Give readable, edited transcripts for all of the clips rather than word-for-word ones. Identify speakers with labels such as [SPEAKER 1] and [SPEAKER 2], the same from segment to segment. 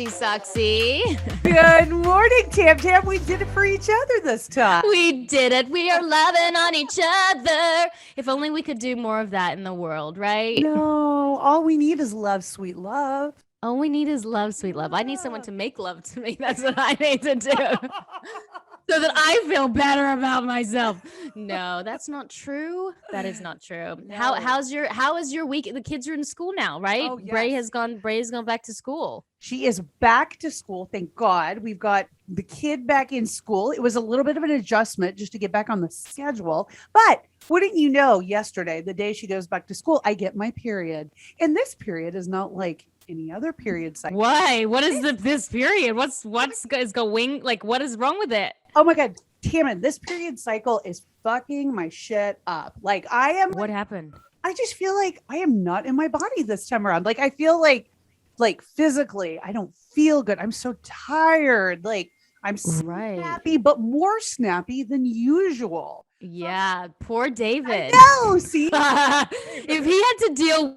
[SPEAKER 1] Roxy Soxy.
[SPEAKER 2] Good morning, Tam Tam. We did it for each other this time.
[SPEAKER 1] We did it. We are loving on each other. If only we could do more of that in the world, right?
[SPEAKER 2] No, all we need is love, sweet love.
[SPEAKER 1] All we need is love, sweet love. I need someone to make love to me. That's what I need to do. So that I feel better about myself. No, that's not true. That is not true.
[SPEAKER 2] No.
[SPEAKER 1] How is your week? The kids are in school now, right?
[SPEAKER 2] Oh, yes.
[SPEAKER 1] Bray has gone back to school.
[SPEAKER 2] She is back to school. Thank God. We've got the kid back in school. It was a little bit of an adjustment just to get back on the schedule. But wouldn't you know, yesterday, the day she goes back to school, I get my period. And this period is not like any other period cycle.
[SPEAKER 1] Why? What is this period? What's is going, like, what is wrong with it?
[SPEAKER 2] Oh my God, Tammin, this period cycle is fucking my shit up. Like
[SPEAKER 1] What happened?
[SPEAKER 2] I just feel like I am not in my body this time around. Like I feel like physically, I don't feel good. I'm so tired. Like I'm snappy, but more snappy than usual.
[SPEAKER 1] Yeah, poor David.
[SPEAKER 2] No, see?
[SPEAKER 1] If he had to deal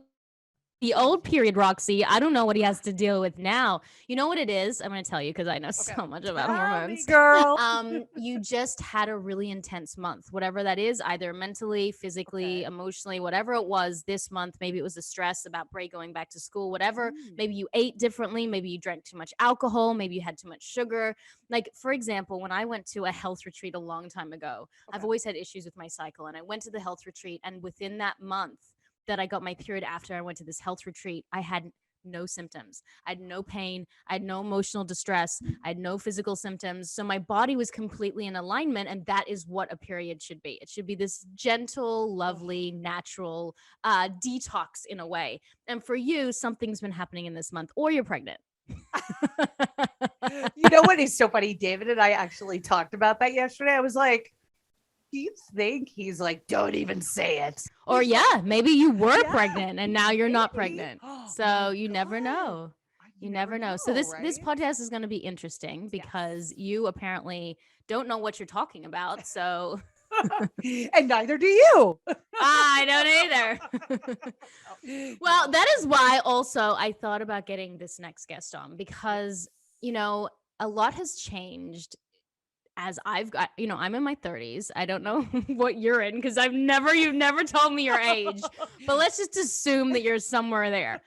[SPEAKER 1] the old period, Roxy, I don't know what he has to deal with now. You know what it is? I'm going to tell you because I know so much about hormones.
[SPEAKER 2] Girl.
[SPEAKER 1] You just had a really intense month, whatever that is, either mentally, physically, emotionally, whatever it was this month. Maybe it was the stress about Bray going back to school, whatever. Maybe you ate differently. Maybe you drank too much alcohol. Maybe you had too much sugar. Like, for example, when I went to a health retreat a long time ago, I've always had issues with my cycle. And I went to the health retreat, and within that month that I got my period after I went to this health retreat, I had no symptoms. I had no pain. I had no emotional distress. I had no physical symptoms. So my body was completely in alignment. And that is what a period should be. It should be this gentle, lovely, natural detox in a way. And for you, something's been happening in this month, or you're pregnant.
[SPEAKER 2] You know what is so funny? David and I actually talked about that yesterday. I was like, do you think? He's like, don't even say it.
[SPEAKER 1] Or yeah, maybe you were pregnant and now you're not pregnant. So you never know. You never know. So this podcast is going to be interesting because you apparently don't know what you're talking about. So
[SPEAKER 2] and neither do you.
[SPEAKER 1] I don't either. Well, that is why also I thought about getting this next guest on because, you know, a lot has changed. As I've got, you know, I'm in my 30s. I don't know what you're in because you've never told me your age, but let's just assume that you're somewhere there.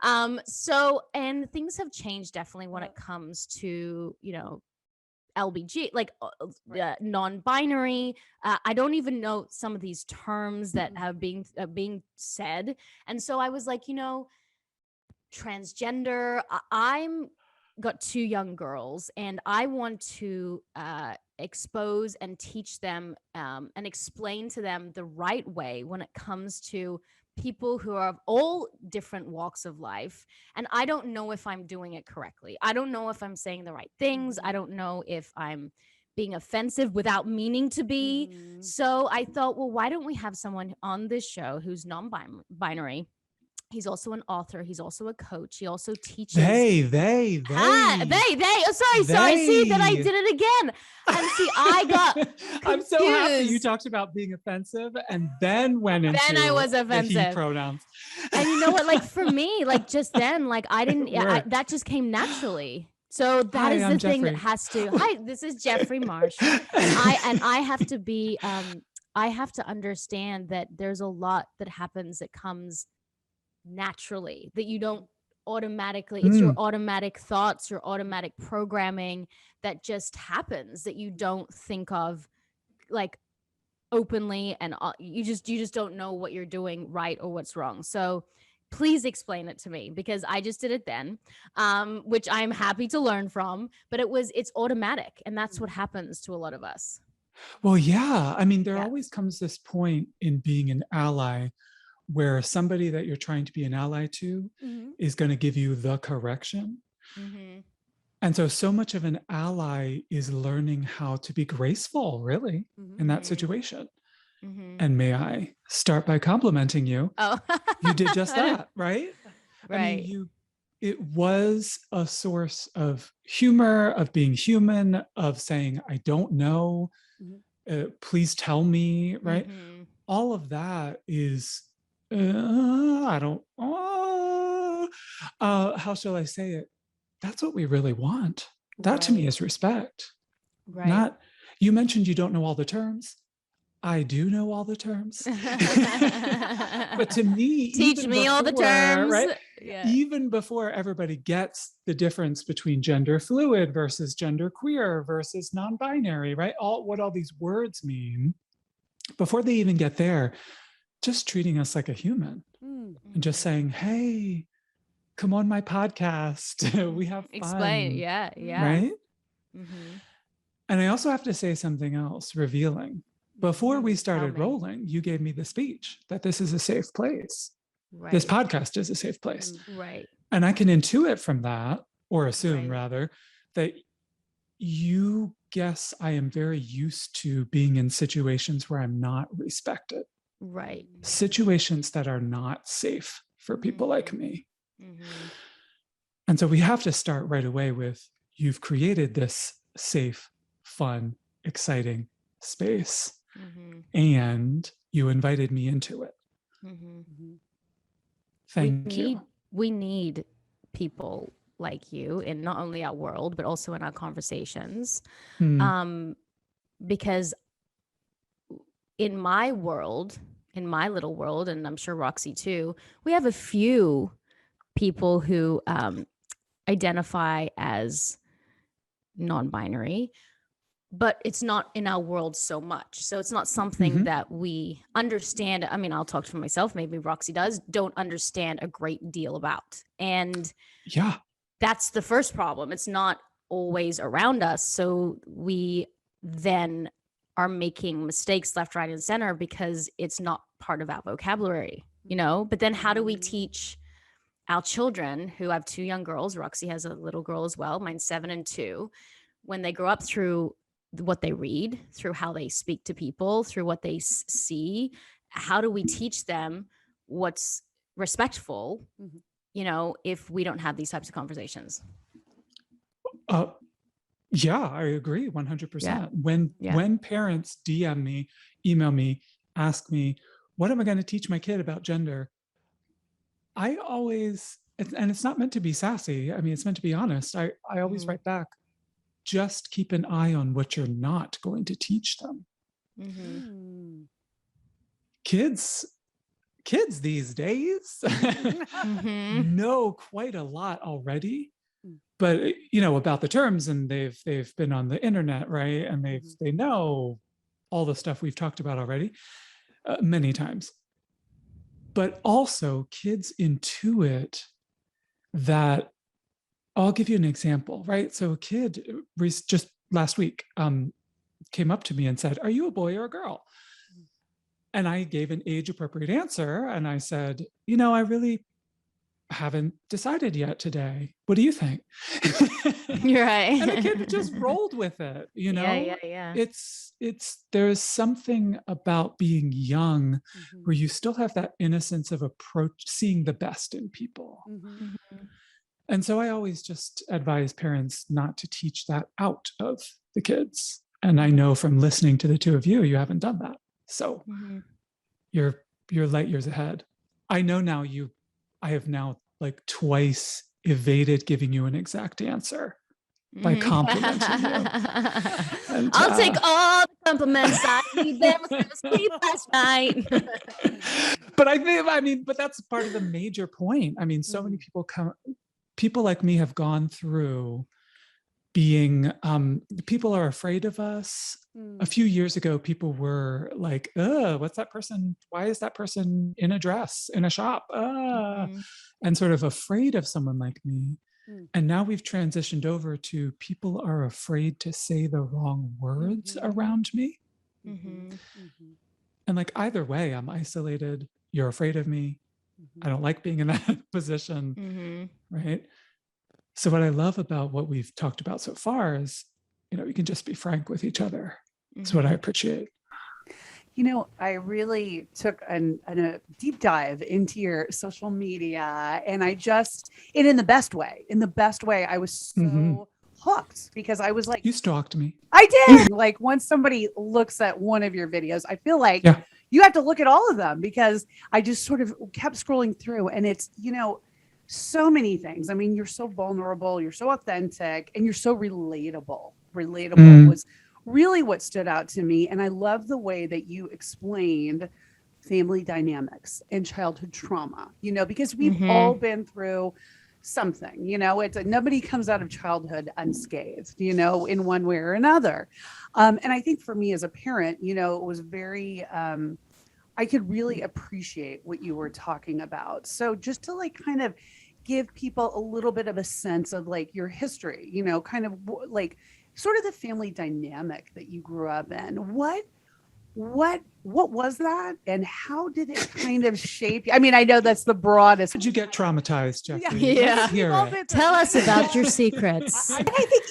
[SPEAKER 1] And things have changed definitely when it comes to, you know, LBG, like non-binary. I don't even know some of these terms that have being said. And so I was like, you know, transgender, I'm got two young girls and I want to expose and teach them and explain to them the right way when it comes to people who are of all different walks of life. And I don't know if I'm doing it correctly. I don't know if I'm saying the right things. I don't know if I'm being offensive without meaning to be. So I thought, well, why don't we have someone on this show who's non-binary? He's also an author. He's also a coach. He also teaches.
[SPEAKER 2] They.
[SPEAKER 1] Oh, sorry. See that I did it again. And see, I got confused.
[SPEAKER 3] I'm so happy you talked about being offensive and then went into
[SPEAKER 1] I was
[SPEAKER 3] the
[SPEAKER 1] offensive.
[SPEAKER 3] he pronouns.
[SPEAKER 1] And you know what? Like for me, like just then, like I didn't. That just came naturally. So that is the thing that has to. Hi, this is Jeffrey Marsh. I have to be. I have to understand that there's a lot that happens that comes naturally, that you don't automatically, it's your automatic thoughts, your automatic programming that just happens that you don't think of like openly, and you just don't know what you're doing right or what's wrong. So please explain it to me because I just did it then, which I'm happy to learn from, but it's automatic, and that's what happens to a lot of us.
[SPEAKER 3] Well, yeah. I mean, there always comes this point in being an ally where somebody that you're trying to be an ally to is going to give you the correction. And so much of an ally is learning how to be graceful, really, in that situation. And may I start by complimenting you?
[SPEAKER 1] Oh,
[SPEAKER 3] you did just that, right?
[SPEAKER 1] Right.
[SPEAKER 3] I mean, it was a source of humor, of being human, of saying, I don't know, please tell me, right? All of that is I don't, how shall I say it? that's what we really want. That to me is respect.
[SPEAKER 1] Right.
[SPEAKER 3] Not, you mentioned you don't know all the terms. I do know all the terms. But to me,
[SPEAKER 1] teach me all the terms.
[SPEAKER 3] Right? Yeah. Even before everybody gets the difference between gender fluid versus gender queer versus non-binary, right? What all these words mean, before they even get there, just treating us like a human and just saying, hey, come on my podcast. We have fun.
[SPEAKER 1] Explain. Yeah.
[SPEAKER 3] Right? And I also have to say something else revealing. Before we started rolling, you gave me the speech that this is a safe place. Right. This podcast is a safe place.
[SPEAKER 1] Right.
[SPEAKER 3] And I can intuit from that, or assume rather, that you guess I am very used to being in situations where I'm not respected.
[SPEAKER 1] Right.
[SPEAKER 3] Situations that are not safe for people like me. And so we have to start right away with, you've created this safe, fun, exciting space. And you invited me into it. Thank you.
[SPEAKER 1] We need people like you in not only our world, but also in our conversations. Because in my world, in my little world, and I'm sure Roxy too, we have a few people who identify as non-binary, but it's not in our world so much. So it's not something that we understand. I mean, I'll talk for myself, maybe Roxy don't understand a great deal about. And that's the first problem. It's not always around us. So we then are making mistakes left, right, and center because it's not part of our vocabulary, you know? But then how do we teach our children, who have 2 young girls? Roxy has a little girl as well. Mine's 7 and 2. When they grow up through what they read, through how they speak to people, through what they see, how do we teach them what's respectful, you know, if we don't have these types of conversations?
[SPEAKER 3] Yeah, I agree 100%. When parents DM me, email me, ask me, what am I going to teach my kid about gender? I always, and it's not meant to be sassy. I mean, it's meant to be honest. I always write back, just keep an eye on what you're not going to teach them. Kids these days know quite a lot already, but you know about the terms, and they've been on the internet, right? And they know all the stuff we've talked about already many times. But also kids intuit that. I'll give you an example, right? So a kid just last week came up to me and said, are you a boy or a girl? And I gave an age-appropriate answer. And I said, you know, I really haven't decided yet today. What do you think?
[SPEAKER 1] You're right.
[SPEAKER 3] And the kid just rolled with it, you know?
[SPEAKER 1] Yeah.
[SPEAKER 3] There's something about being young where you still have that innocence of seeing the best in people. And so I always just advise parents not to teach that out of the kids. And I know from listening to the 2 of you, you haven't done that. So you're light years ahead. I know now I have now like twice evaded giving you an exact answer by complimenting you. And,
[SPEAKER 1] I'll take all the compliments. I need them sleep last night.
[SPEAKER 3] But that's part of the major point. I mean, so many people like me have gone through being, people are afraid of us. A few years ago, people were like, what's that person? Why is that person in a dress in a shop? And sort of afraid of someone like me. And now we've transitioned over to people are afraid to say the wrong words around me. And like, either way, I'm isolated. You're afraid of me. I don't like being in that position, right? So what I love about what we've talked about so far is, you know, you can just be frank with each other. It's what I appreciate.
[SPEAKER 2] You know, I really took a deep dive into your social media, and I just, and in the best way, I was so hooked because I was like,
[SPEAKER 3] you stalked me.
[SPEAKER 2] I did. Like, once somebody looks at one of your videos, I feel like you have to look at all of them, because I just sort of kept scrolling through, and it's, you know, so many things. I mean, you're so vulnerable, you're so authentic, and you're so relatable. Relatable was really what stood out to me. And I love the way that you explained family dynamics and childhood trauma, because we've all been through something, it's nobody comes out of childhood unscathed, in one way or another. And I think for me as a parent, it was very, I could really appreciate what you were talking about. So just to like kind of give people a little bit of a sense of like your history, kind of like sort of the family dynamic that you grew up in. What was that, and how did it kind of shape you? I mean, I know that's the broadest.
[SPEAKER 3] Did you get traumatized, Jeffrey?
[SPEAKER 1] Yeah. Tell us about your secrets.
[SPEAKER 2] I think,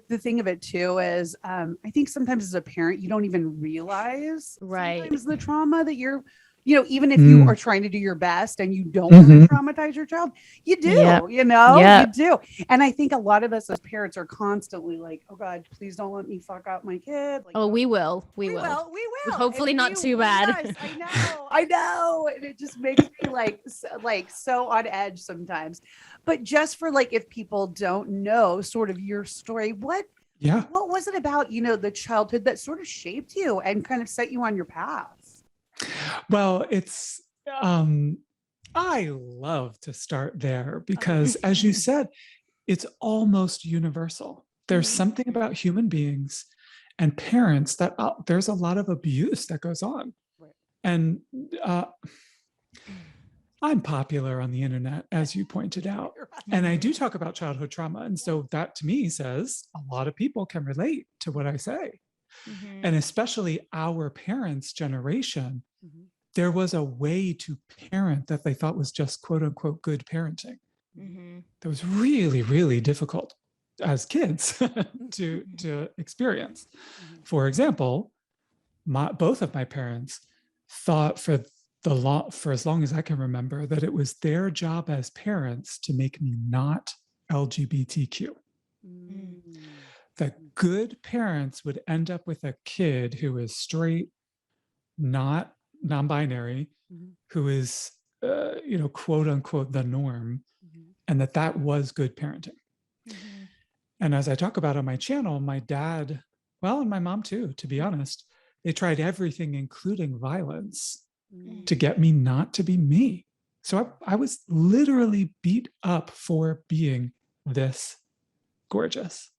[SPEAKER 2] the thing of it too is, I think sometimes as a parent, you don't even realize sometimes the trauma that you're, even if you are trying to do your best and you don't want to traumatize your child, you do, you do. And I think a lot of us as parents are constantly like, oh God, please don't let me fuck out my kid. Like,
[SPEAKER 1] we will. Hopefully not too bad.
[SPEAKER 2] I know. And it just makes me like so on edge sometimes. But just for like, if people don't know sort of your story, what was it about, the childhood that sort of shaped you and kind of set you on your path?
[SPEAKER 3] Well, it's, I love to start there because, as you said, it's almost universal. There's something about human beings and parents that there's a lot of abuse that goes on. Right. And I'm popular on the internet, as you pointed out, and I do talk about childhood trauma. And so that to me says a lot of people can relate to what I say. And especially our parents' generation, there was a way to parent that they thought was just quote unquote good parenting. That was really, really difficult as kids to experience. For example, both of my parents thought for as long as I can remember that it was their job as parents to make me not LGBTQ. That good parents would end up with a kid who is straight, not non-binary, who is, quote unquote, the norm, and that was good parenting. And as I talk about on my channel, my dad, and my mom too, to be honest, they tried everything, including violence, to get me not to be me. So I was literally beat up for being this gorgeous.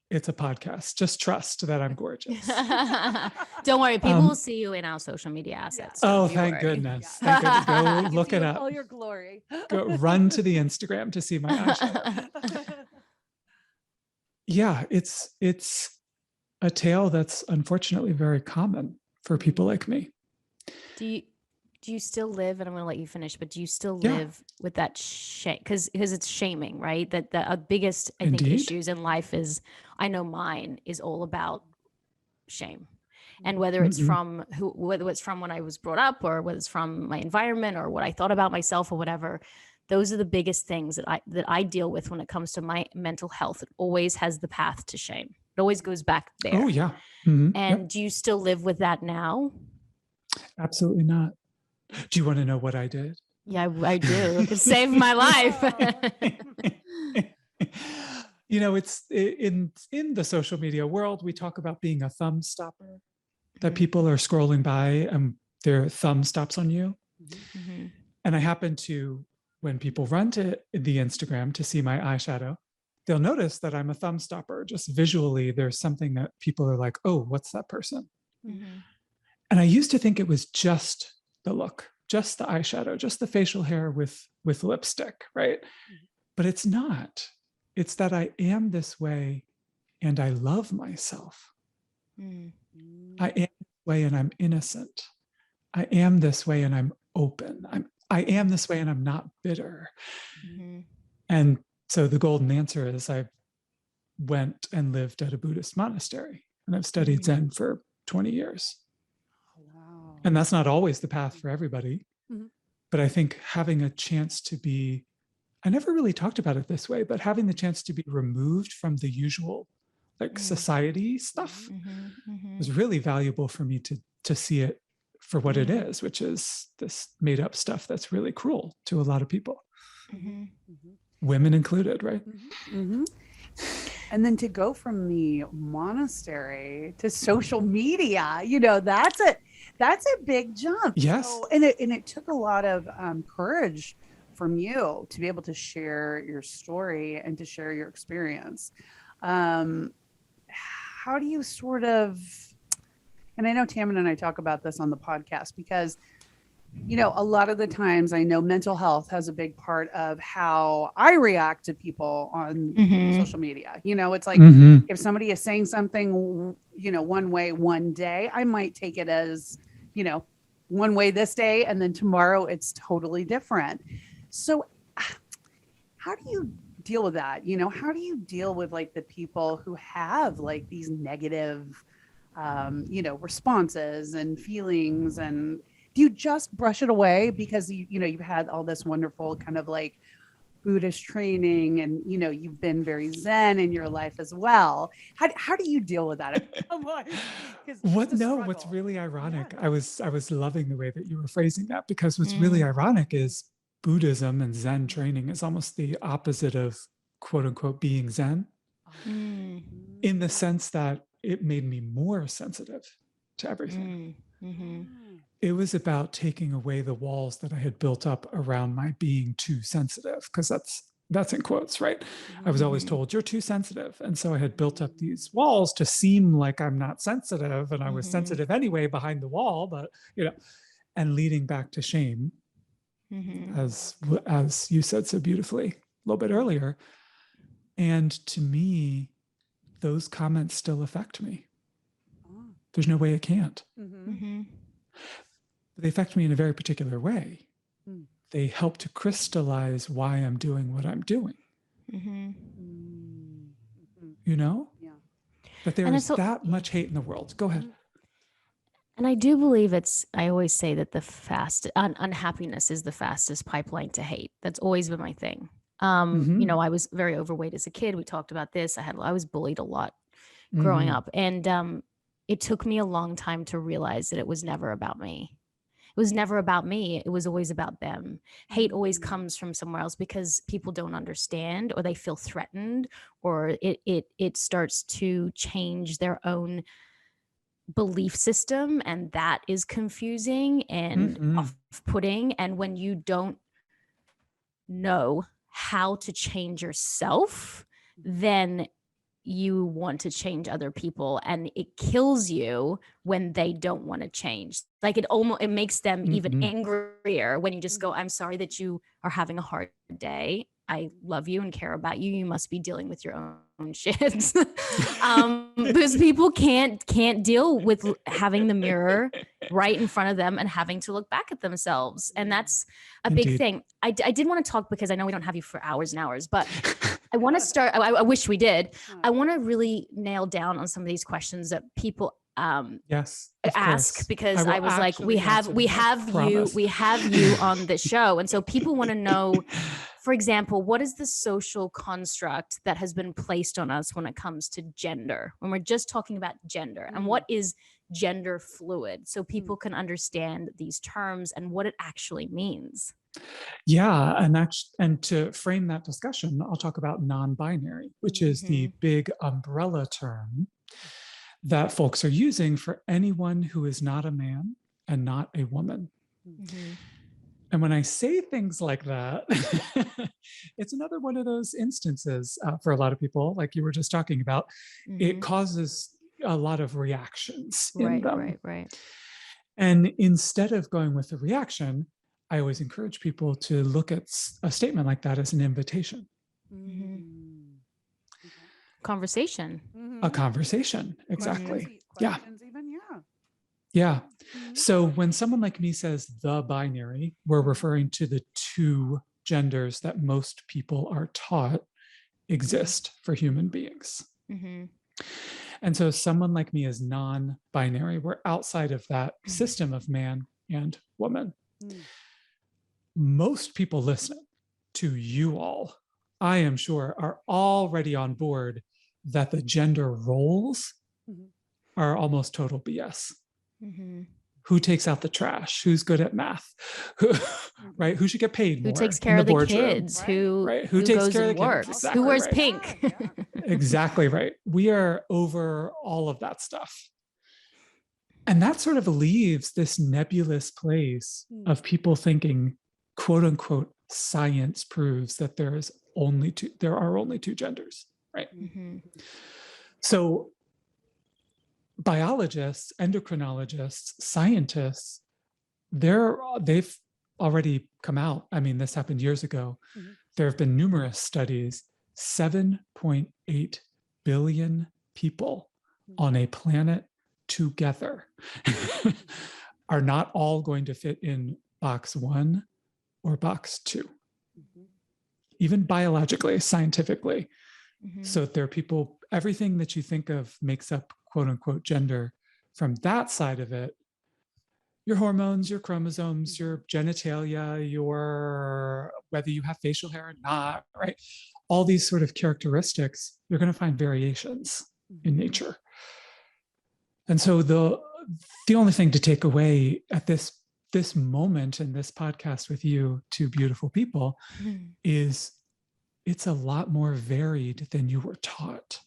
[SPEAKER 3] It's a podcast. Just trust that I'm gorgeous.
[SPEAKER 1] Don't worry, people will see you in our social media assets. So
[SPEAKER 3] thank goodness. Thank goodness. Go look it up.
[SPEAKER 2] All your glory.
[SPEAKER 3] Go run to the Instagram to see my eyeshadow. Yeah, it's a tale that's unfortunately very common for people like me.
[SPEAKER 1] Do you still live, and I'm going to let you finish, but do you still live with that shame? Because it's shaming, right? That the biggest, I think, issues in life is, I know mine is all about shame. And whether it's from whether it's from when I was brought up, or whether it's from my environment, or what I thought about myself, or whatever, those are the biggest things that I deal with when it comes to my mental health. It always has the path to shame. It always goes back there.
[SPEAKER 3] Oh yeah.
[SPEAKER 1] And do you still live with that now?
[SPEAKER 3] Absolutely not. Do you want to know what I did?
[SPEAKER 1] Yeah, I do. It saved my life.
[SPEAKER 3] It's in the social media world, we talk about being a thumb stopper, that people are scrolling by and their thumb stops on you. And I happen to, when people run to the Instagram to see my eyeshadow, they'll notice that I'm a thumb stopper. Just visually, there's something that people are like, oh, what's that person? And I used to think it was just the look, just the eyeshadow, just the facial hair with lipstick, right? But it's not. It's that I am this way and I love myself. I am this way and I'm innocent. I am this way and I'm open. I am this way and I'm not bitter. And so the golden answer is I went and lived at a Buddhist monastery, and I've studied Zen for 20 years. And that's not always the path for everybody. But I think having a chance to be, I never really talked about it this way, but having the chance to be removed from the usual society stuff was really valuable for me to see it for what it is, which is this made up stuff that's really cruel to a lot of people, women included, right?
[SPEAKER 2] And then to go from the monastery to social media, that's a big jump.
[SPEAKER 3] Yes.
[SPEAKER 2] So, and it took a lot of courage from you to be able to share your story and to share your experience. How do you sort of, and I know Tammin and I talk about this on the podcast because, a lot of the times I know mental health has a big part of how I react to people on social media. It's like if somebody is saying something, one way one day, I might take it as, one way this day, and then tomorrow it's totally different. So how do you deal with that? How do you deal with like the people who have like these negative, responses and feelings, and do you just brush it away because you've had all this wonderful kind of like Buddhist training and, you've been very Zen in your life as well. How do you deal with that?
[SPEAKER 3] What's really ironic, I was loving the way that you were phrasing that, because what's really ironic is Buddhism and Zen training is almost the opposite of quote unquote being Zen, in the sense that it made me more sensitive to everything. It was about taking away the walls that I had built up around my being too sensitive, because that's in quotes, right? I was always told you're too sensitive. And so I had built up these walls to seem like I'm not sensitive, and I was sensitive anyway behind the wall, but and leading back to shame, as you said so beautifully a little bit earlier. And to me, those comments still affect me. There's no way it can't. They affect me in a very particular way. They help to crystallize why I'm doing what I'm doing. That there is that much hate in the world. Go ahead.
[SPEAKER 1] And I do believe I always say that unhappiness is the fastest pipeline to hate. That's always been my thing. I was very overweight as a kid. We talked about this. I was bullied a lot growing up. And it took me a long time to realize that it was never about me. It was never about me. It was always about them. Hate always comes from somewhere else because people don't understand, or they feel threatened, or it starts to change their own belief system, and that is confusing and off-putting. And when you don't know how to change yourself, then you want to change other people, and it kills you when they don't want to change. Like it makes them even angrier when you just go, I'm sorry that you are having a hard day. I love you and care about you. You must be dealing with your own shit. Because people can't deal with having the mirror right in front of them and having to look back at themselves. And that's a big thing. I did want to talk, because I know we don't have you for hours and hours, but I want to start. I wish we did. I want to really nail down on some of these questions that people ask, because I was like, we have you on the show. And so people want to know, for example, what is the social construct that has been placed on us when it comes to gender, when we're just talking about gender, and what is gender fluid, so people can understand these terms and what it actually means.
[SPEAKER 3] Yeah, and to frame that discussion, I'll talk about non-binary, which is the big umbrella term that folks are using for anyone who is not a man and not a woman. And when I say things like that, it's another one of those instances for a lot of people, like you were just talking about. It causes a lot of reactions in them. Right. And instead of going with the reaction, I always encourage people to look at a statement like that as an invitation.
[SPEAKER 1] Conversation.
[SPEAKER 3] A conversation, exactly.
[SPEAKER 2] Questions even,
[SPEAKER 3] Yeah. So when someone like me says the binary, we're referring to the two genders that most people are taught exist for human beings. And so someone like me is non-binary. We're outside of that system of man and woman. Most people listening to you all, I am sure, are already on board that the gender roles are almost total BS. who takes out the trash, who's good at math, who, right? Who should get paid more?
[SPEAKER 1] Who takes care of the kids?
[SPEAKER 3] Right.
[SPEAKER 1] Who
[SPEAKER 3] takes
[SPEAKER 1] goes
[SPEAKER 3] care
[SPEAKER 1] and
[SPEAKER 3] of the
[SPEAKER 1] works?
[SPEAKER 3] kids? Exactly
[SPEAKER 1] Who wears
[SPEAKER 3] right.
[SPEAKER 1] pink?
[SPEAKER 3] Exactly right. We are over all of that stuff. And that sort of leaves this nebulous place of people thinking, quote unquote, science proves that there are only two genders, right?
[SPEAKER 1] Mm-hmm.
[SPEAKER 3] So biologists, endocrinologists, scientists, they've already come out. I mean, this happened years ago. There have been numerous studies. 7.8 billion people on a planet together are not all going to fit in box 1 or box 2, even biologically, scientifically. So there are people, everything that you think of makes up quote unquote gender. From that side of it, your hormones, your chromosomes, your genitalia, your whether you have facial hair or not, right? All these sort of characteristics, you're going to find variations in nature. And so the only thing to take away at this moment in this podcast with you two beautiful people is it's a lot more varied than you were taught.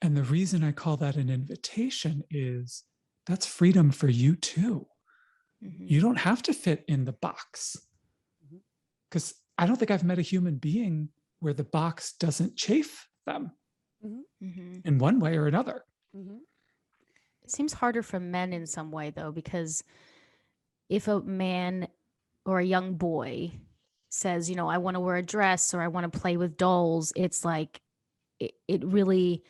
[SPEAKER 3] And the reason I call that an invitation is that's freedom for you too. You don't have to fit in the box. Because I don't think I've met a human being where the box doesn't chafe them in one way or another.
[SPEAKER 1] It seems harder for men in some way, though, because if a man or a young boy says, you know, I want to wear a dress or I want to play with dolls, it's like it really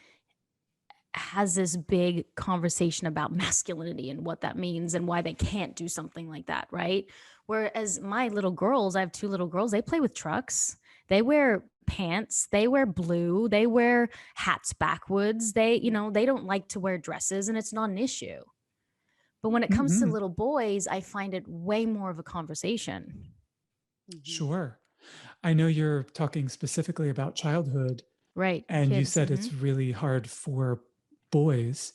[SPEAKER 1] has this big conversation about masculinity and what that means and why they can't do something like that, right? Whereas my little girls, I have 2 little girls, they play with trucks. They wear pants, they wear blue, they wear hats backwards. They don't like to wear dresses and it's not an issue. But when it comes to little boys, I find it way more of a conversation.
[SPEAKER 3] Sure. I know you're talking specifically about childhood.
[SPEAKER 1] Right.
[SPEAKER 3] And
[SPEAKER 1] kids.
[SPEAKER 3] You said it's really hard for boys,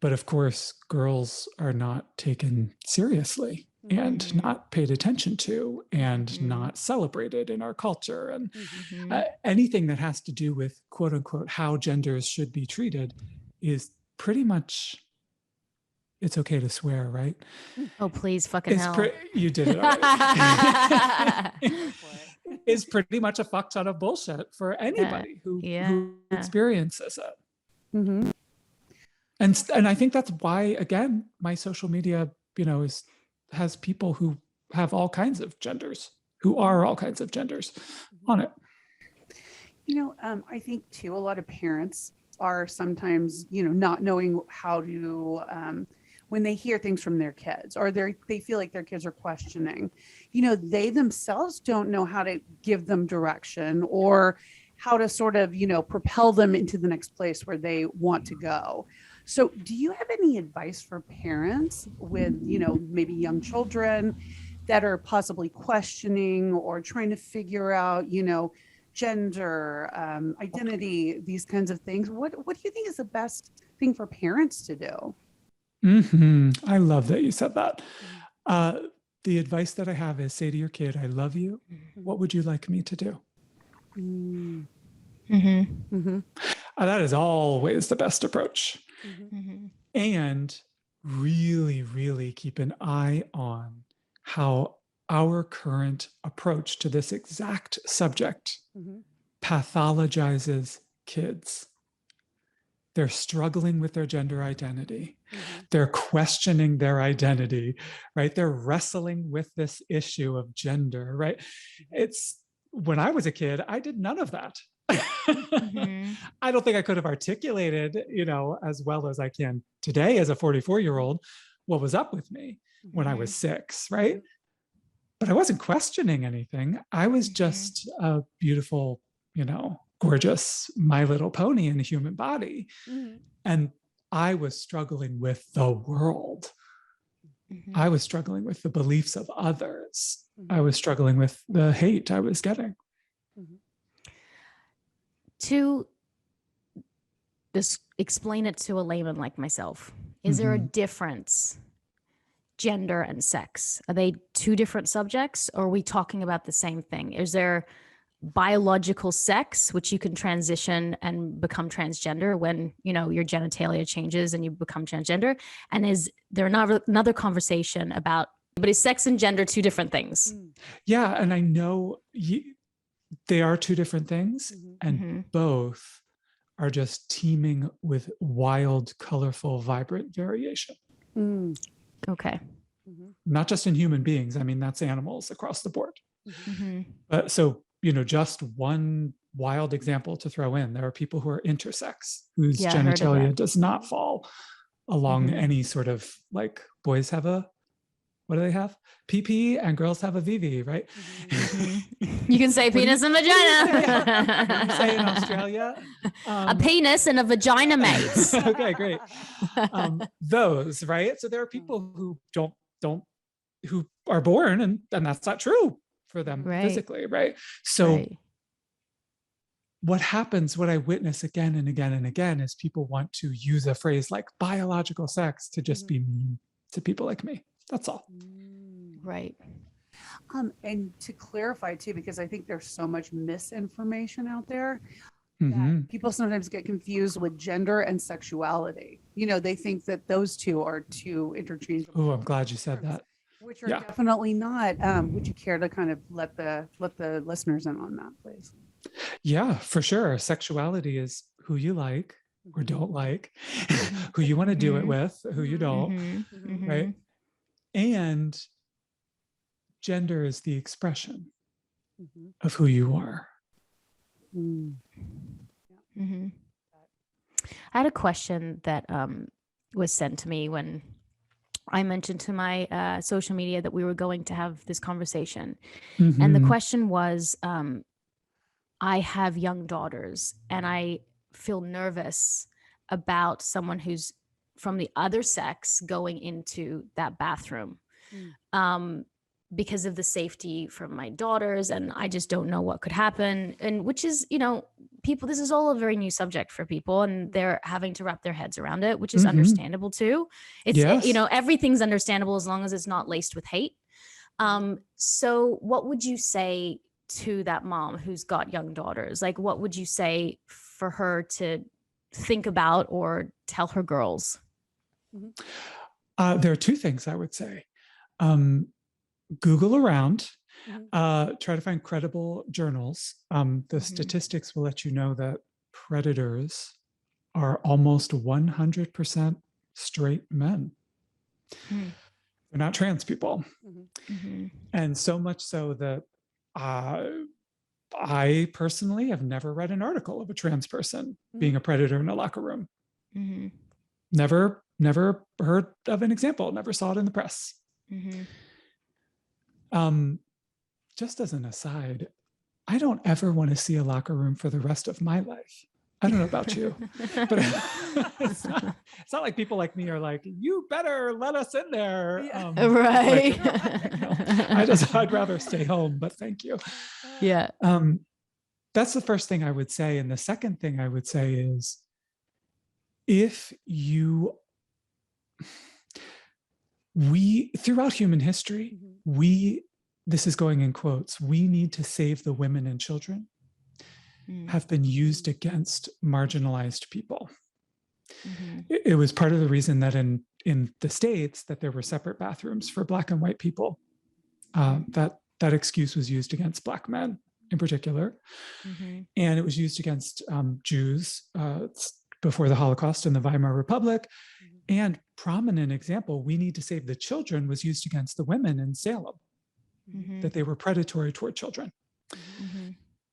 [SPEAKER 3] but of course, girls are not taken seriously and not paid attention to and not celebrated in our culture. And anything that has to do with quote unquote how genders should be treated is pretty much, it's okay to swear, right?
[SPEAKER 1] Oh, please, fucking hell.
[SPEAKER 3] You did it already. Is pretty much a fuck ton of bullshit for anybody who experiences it. And I think that's why, again, my social media, has people who have all kinds of genders, who are all kinds of genders on it.
[SPEAKER 2] I think too, a lot of parents are sometimes, not knowing how to, when they hear things from their kids or they feel like their kids are questioning, they themselves don't know how to give them direction or how to sort of, propel them into the next place where they want to go. So do you have any advice for parents with, maybe young children that are possibly questioning or trying to figure out, gender, identity, these kinds of things? What do you think is the best thing for parents to do?
[SPEAKER 3] I love that you said that. The advice that I have is say to your kid, I love you. What would you like me to do? That is always the best approach. And really, really keep an eye on how our current approach to this exact subject pathologizes kids. They're struggling with their gender identity. They're questioning their identity, right? They're wrestling with this issue of gender, right? It's when I was a kid, I did none of that. I don't think I could have articulated, as well as I can today as a 44-year-old, what was up with me when I was 6, right? But I wasn't questioning anything. I was just a beautiful, gorgeous My Little Pony in a human body. And I was struggling with the world. I was struggling with the beliefs of others. I was struggling with the hate I was getting.
[SPEAKER 1] To just explain it to a layman like myself, Is there a difference? Gender and sex, are they two different subjects, or are we talking about the same thing? Is there biological sex, which you can transition and become transgender when, your genitalia changes and you become transgender? And is there another conversation about, but is sex and gender two different things?
[SPEAKER 3] Yeah. And I know they are two different things, and both are just teeming with wild, colorful, vibrant variation.
[SPEAKER 1] Okay.
[SPEAKER 3] Not just in human beings. I mean, that's animals across the board. But so, just one wild example to throw in, there are people who are intersex, whose genitalia does not fall along any sort of, like, boys have what do they have? PP, and girls have a VV, right?
[SPEAKER 1] You can say penis and vagina.
[SPEAKER 3] What do you say in Australia?
[SPEAKER 1] A penis and a vagina, mates.
[SPEAKER 3] Okay, great. Those, right? So there are people who who are born and that's not true for them physically, right? So what happens, what I witness again and again and again, is people want to use a phrase like biological sex to just be mean to people like me. That's all.
[SPEAKER 1] Right.
[SPEAKER 2] And to clarify too, because I think there's so much misinformation out there that people sometimes get confused with gender and sexuality. They think that those two are two interchangeable.
[SPEAKER 3] Oh, I'm glad you said that.
[SPEAKER 2] Which are definitely not. Would you care to kind of let the listeners in on that, please?
[SPEAKER 3] Yeah, for sure. Sexuality is who you like or don't like, who you want to do it with, who you don't, right? And gender is the expression of who you are.
[SPEAKER 1] I had a question that was sent to me when I mentioned to my social media that we were going to have this conversation. And the question was, I have young daughters and I feel nervous about someone who's from the other sex going into that bathroom because of the safety from my daughters. And I just don't know what could happen. And which is, people, this is all a very new subject for people, and they're having to wrap their heads around it, which is understandable too. It's, everything's understandable as long as it's not laced with hate. So what would you say to that mom who's got young daughters? Like, what would you say for her to think about or tell her girls?
[SPEAKER 3] There are two things I would say. Google around, try to find credible journals. The statistics will let you know that predators are almost 100% straight men. They're not trans people. And so much so that I personally have never read an article of a trans person being a predator in a locker room. Never heard of an example, never saw it in the press. Just as an aside, I don't ever want to see a locker room for the rest of my life. I don't know about you, but it's not like people like me are like, you better let us in there.
[SPEAKER 1] Right.
[SPEAKER 3] I'd rather stay home, but thank you.
[SPEAKER 1] Yeah.
[SPEAKER 3] That's the first thing I would say. And the second thing I would say is, if throughout human history, this is going in quotes, we need to save the women and children, have been used against marginalized people. It was part of the reason that in the States that there were separate bathrooms for Black and white people. That excuse was used against Black men in particular. And it was used against Jews before the Holocaust in the Weimar Republic. And prominent example, we need to save the children, was used against the women in Salem, that they were predatory toward children.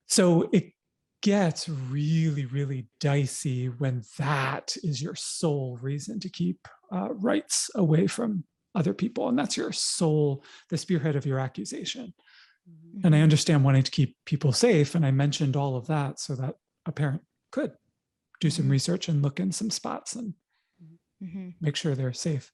[SPEAKER 3] So it gets really, really dicey when that is your sole reason to keep rights away from other people. And that's the spearhead of your accusation. And I understand wanting to keep people safe. And I mentioned all of that so that a parent could do some research and look in some spots and make sure they're safe.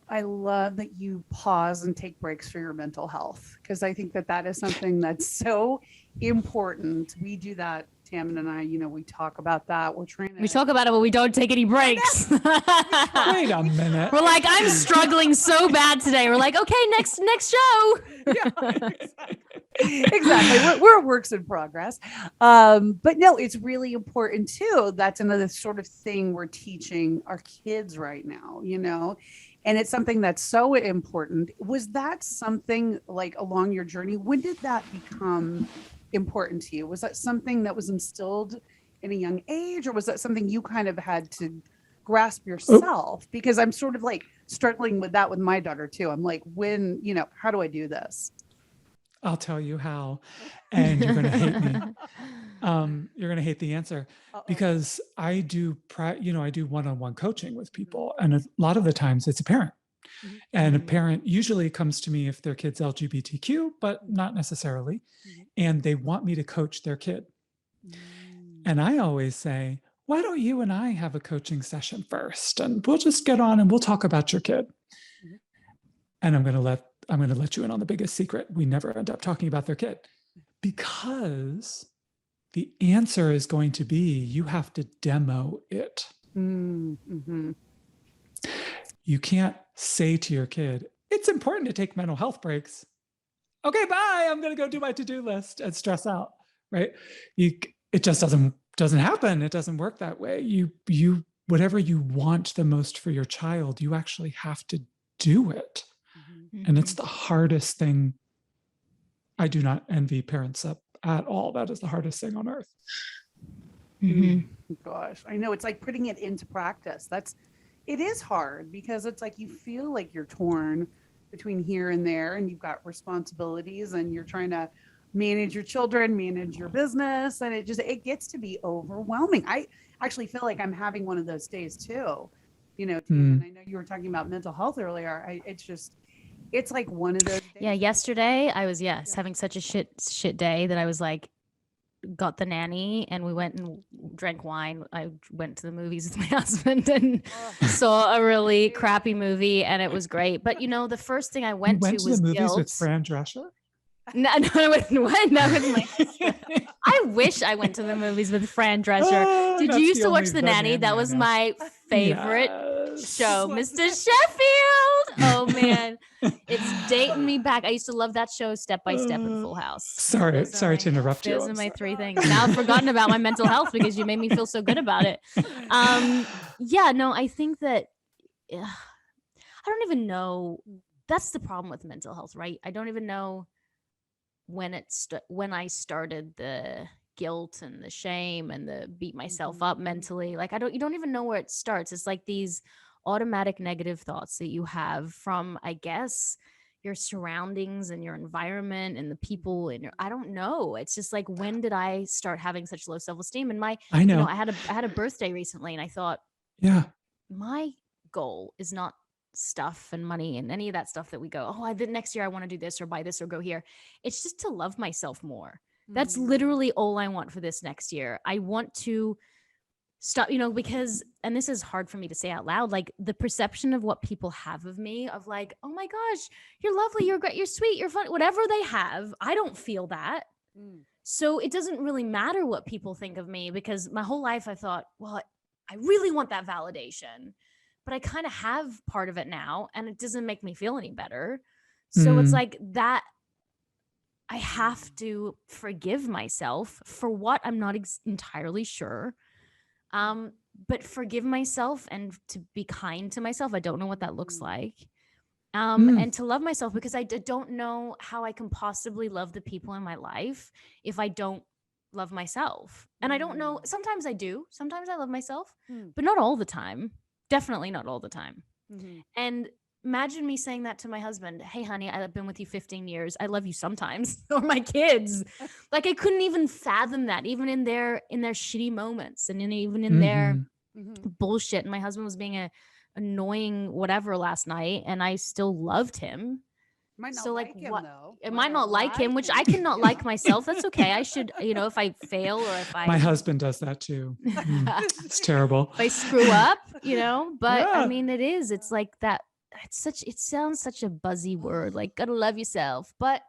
[SPEAKER 2] I love that you pause and take breaks for your mental health, because I think that is something that's so important. We do that Tammin and I, we talk about that. We're trying to.
[SPEAKER 1] We talk about it, but we don't take any breaks.
[SPEAKER 3] Wait a minute.
[SPEAKER 1] We're like, I'm struggling so bad today. We're like, okay, next show.
[SPEAKER 2] Yeah, exactly. We're works in progress. But no, it's really important too. That's another sort of thing we're teaching our kids right now, and it's something that's so important. Was that something like along your journey? When did that become important to you? Was that something that was instilled in a young age, or was that something you kind of had to grasp yourself? Because I'm sort of like struggling with that with my daughter too. I'm like, how do I do this?
[SPEAKER 3] I'll tell you how, and you're going to hate me. You're going to hate the answer. Because I do, I do one-on-one coaching with people, and a lot of the times it's a parent. Mm-hmm. And a parent usually comes to me if their kid's LGBTQ, but not necessarily. Mm-hmm. And they want me to coach their kid. Mm-hmm. And I always say, why don't you and I have a coaching session first? And we'll just get on and we'll talk about your kid. Mm-hmm. And I'm going to let you in on the biggest secret. We never end up talking about their kid, because the answer is going to be, you have to demo it. Mm-hmm. You can't say to your kid, it's important to take mental health breaks. Okay, bye. I'm going to go do my to-do list and stress out, right? It just doesn't happen. It doesn't work that way. You whatever you want the most for your child, you actually have to do it. Mm-hmm. And it's the hardest thing. I do not envy parents at all. That is the hardest thing on earth.
[SPEAKER 2] Mm-hmm. Gosh, I know. It's like putting it into practice. It is hard, because it's like you feel like you're torn between here and there, and you've got responsibilities, and you're trying to manage your children, manage your business, and it gets to be overwhelming. I actually feel like I'm having one of those days too. And I know you were talking about mental health earlier. It's like one of those days.
[SPEAKER 1] Yeah, yesterday I was having such a shit day that I was like, got the nanny and we went and drank wine. I went to the movies with my husband and saw a really crappy movie, and it was great. But the first thing I went to was
[SPEAKER 3] the movies
[SPEAKER 1] guilt.
[SPEAKER 3] with Fran Drescher?
[SPEAKER 1] No, I wouldn't. I wish I went to the movies with Fran Drescher. Did you used to watch The Nanny? That was my favorite show, Mr. Sheffield. Oh man, it's dating me back. I used to love that show, Step by Step and Full House.
[SPEAKER 3] Sorry to interrupt you.
[SPEAKER 1] Those are my three things. Now I've forgotten about my mental health because you made me feel so good about it. I think that I don't even know. That's the problem with mental health, right? I don't even know when I started the guilt and the shame and the beat myself up mentally. Like you don't even know where it starts. It's like these automatic negative thoughts that you have from, I guess, your surroundings and your environment and the people and I don't know. It's just like, when did I start having such low self-esteem? And I know I had a birthday recently, and I thought, my goal is not stuff and money and any of that stuff that we go, the next year I want to do this or buy this or go here. It's just to love myself more. That's literally all I want for this next year. I want to stop, because, and this is hard for me to say out loud, like the perception of what people have of me, of like, oh my gosh, you're lovely, you're great, you're sweet, you're fun, whatever they have, I don't feel that. So it doesn't really matter what people think of me, because my whole life I thought, well, I really want that validation. But I kind of have part of it now, and it doesn't make me feel any better. So it's like that. I have to forgive myself for what I'm not entirely sure. But forgive myself and to be kind to myself. I don't know what that looks like. And to love myself, because I don't know how I can possibly love the people in my life if I don't love myself. And I don't know. Sometimes I do. Sometimes I love myself, but not all the time. Definitely not all the time. And imagine me saying that to my husband. Hey, honey, I've been with you 15 years. I love you sometimes. Or my kids. Like, I couldn't even fathom that, even in their shitty moments, and even in their bullshit. And my husband was being a annoying whatever last night, and I still loved him.
[SPEAKER 2] Might not like him, though.
[SPEAKER 1] It might not like him, which I cannot like myself. That's okay. I should, if I fail, or if I...
[SPEAKER 3] My husband does that too. It's terrible.
[SPEAKER 1] If I screw up, but I mean, it's like that. It sounds such a buzzy word, like gotta love yourself, but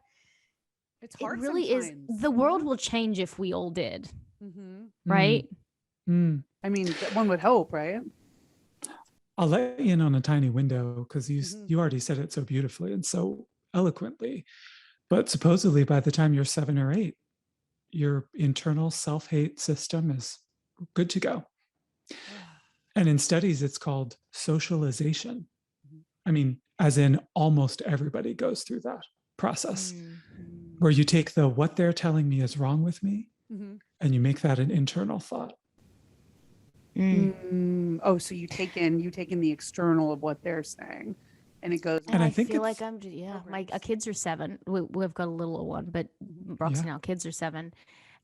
[SPEAKER 2] it's hard.
[SPEAKER 1] It really
[SPEAKER 2] sometimes.
[SPEAKER 1] is. The world will change if we all did. right?
[SPEAKER 2] I mean, one would hope, right?
[SPEAKER 3] I'll let you in on a tiny window because you already said it so beautifully and so eloquently. But supposedly by the time you're 7 or 8, your internal self-hate system is good to go. And in studies, it's called socialization. I mean, as in almost everybody goes through that process where you take the what they're telling me is wrong with me and you make that an internal thought.
[SPEAKER 2] Oh, so you take in the external of what they're saying, and it goes.
[SPEAKER 3] And I
[SPEAKER 1] feel like I'm my kids are 7. We've got a little one, but Roxy now kids are 7,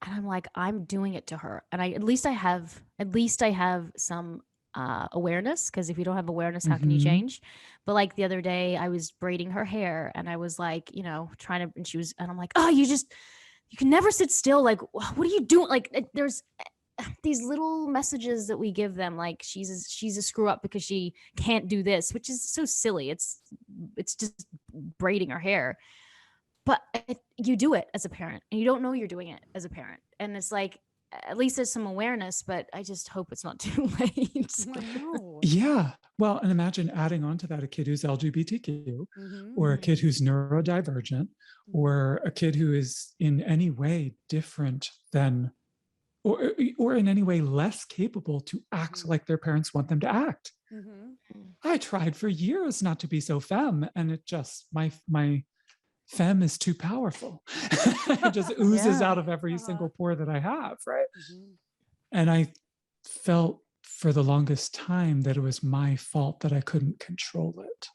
[SPEAKER 1] and I'm like I'm doing it to her, and at least I have some awareness, because if you don't have awareness, how can you change? But like the other day, I was braiding her hair, and I was like, trying to, and I'm like, oh, you can never sit still. Like, what are you doing? Like, there's these little messages that we give them, like she's a screw up because she can't do this, which is so silly. It's just braiding her hair, but you do it as a parent and you don't know you're doing it as a parent, and it's like at least there's some awareness, but I just hope it's not too late.
[SPEAKER 3] Yeah. Well, and imagine adding on to that a kid who's LGBTQ or a kid who's neurodivergent or a kid who is in any way different than or in any way less capable to act like their parents want them to act. I tried for years not to be so femme, and it just my femme is too powerful. It just oozes out of every single pore that I have, right? And I felt for the longest time that it was my fault that I couldn't control it.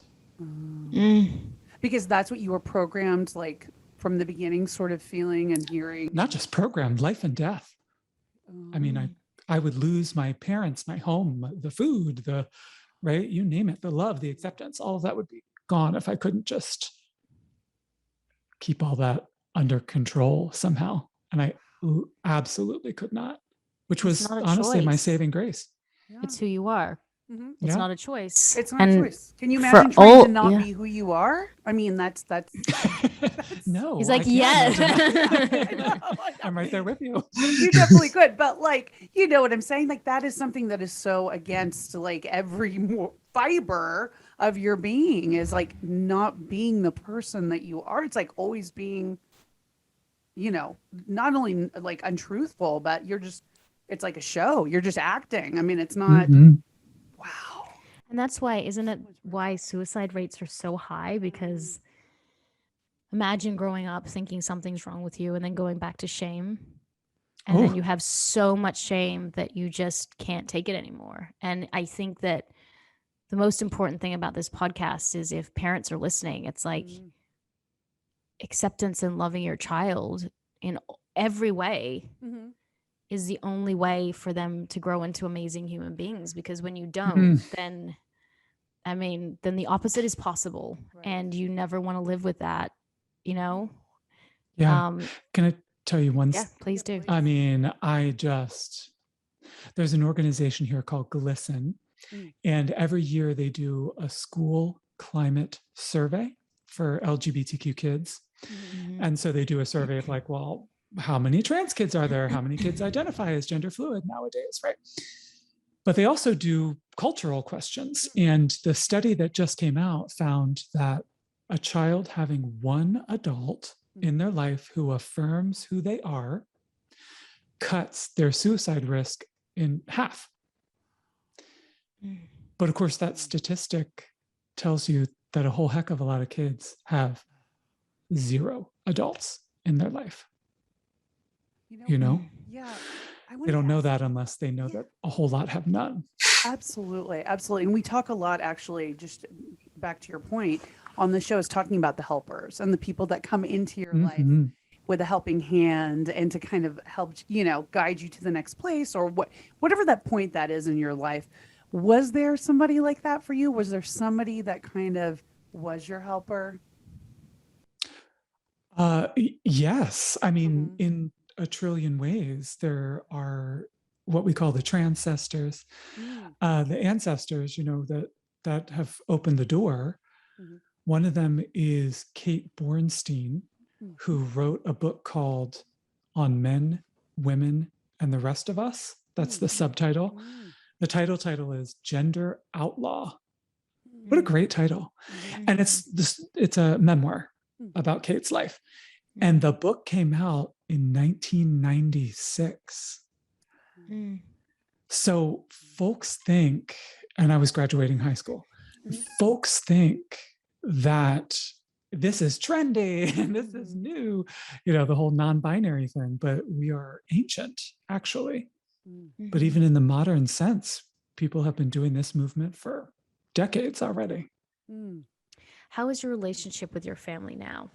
[SPEAKER 2] Because that's what you were programmed, like from the beginning, sort of feeling and hearing.
[SPEAKER 3] Not just programmed, life and death. I mean, I would lose my parents, my home, the food, right? You name it, the love, the acceptance, all of that would be gone if I couldn't just keep all that under control somehow. And I absolutely could not, which was honestly my saving grace.
[SPEAKER 1] It's who you are. It's not a choice.
[SPEAKER 2] It's not a choice. Can you imagine trying to not be who you are? I mean, that's
[SPEAKER 3] no.
[SPEAKER 1] He's like, yes.
[SPEAKER 3] I'm right there with you.
[SPEAKER 2] You definitely could, but like, you know what I'm saying? Like that is something that is so against like every fiber of your being, is like not being the person that you are. It's like always being, not only like untruthful, but it's like a show. You're just acting. I mean, it's not. Wow.
[SPEAKER 1] And that's why, isn't it why suicide rates are so high? Because imagine growing up thinking something's wrong with you and then going back to shame. And then you have so much shame that you just can't take it anymore. And I think that the most important thing about this podcast is, if parents are listening, it's like acceptance and loving your child in every way is the only way for them to grow into amazing human beings. Because when you don't, then the opposite is possible. Right. And you never want to live with that, Yeah.
[SPEAKER 3] Can I tell you one?
[SPEAKER 1] Yeah, please do.
[SPEAKER 3] I mean, there's an organization here called Glisten, and every year they do a school climate survey for LGBTQ kids. And so they do a survey of like, well, how many trans kids are there? How many kids identify as gender fluid nowadays, right? But they also do cultural questions. And the study that just came out found that a child having one adult in their life who affirms who they are cuts their suicide risk in half. But of course, that statistic tells you that a whole heck of a lot of kids have 0 adults in their life.
[SPEAKER 2] Yeah.
[SPEAKER 3] They don't know that unless they know that a whole lot have none.
[SPEAKER 2] Absolutely. And we talk a lot, actually, just back to your point on the show, is talking about the helpers and the people that come into your life with a helping hand and to kind of help, guide you to the next place, or whatever that point that is in your life. Was there somebody like that for you? Was there somebody that kind of was your helper?
[SPEAKER 3] Yes. I mean, in a trillion ways. There are what we call the transcestors, the ancestors, that have opened the door. One of them is Kate Bornstein, who wrote a book called On Men, Women, and the Rest of Us. That's the subtitle. The title is Gender Outlaw. What a great title. And it's a memoir about Kate's life. And the book came out in 1996. So folks think, and I was graduating high school, folks think that this is trendy and this is new, the whole non-binary thing, but we are ancient, actually. But even in the modern sense, people have been doing this movement for decades already.
[SPEAKER 1] How is your relationship with your family now?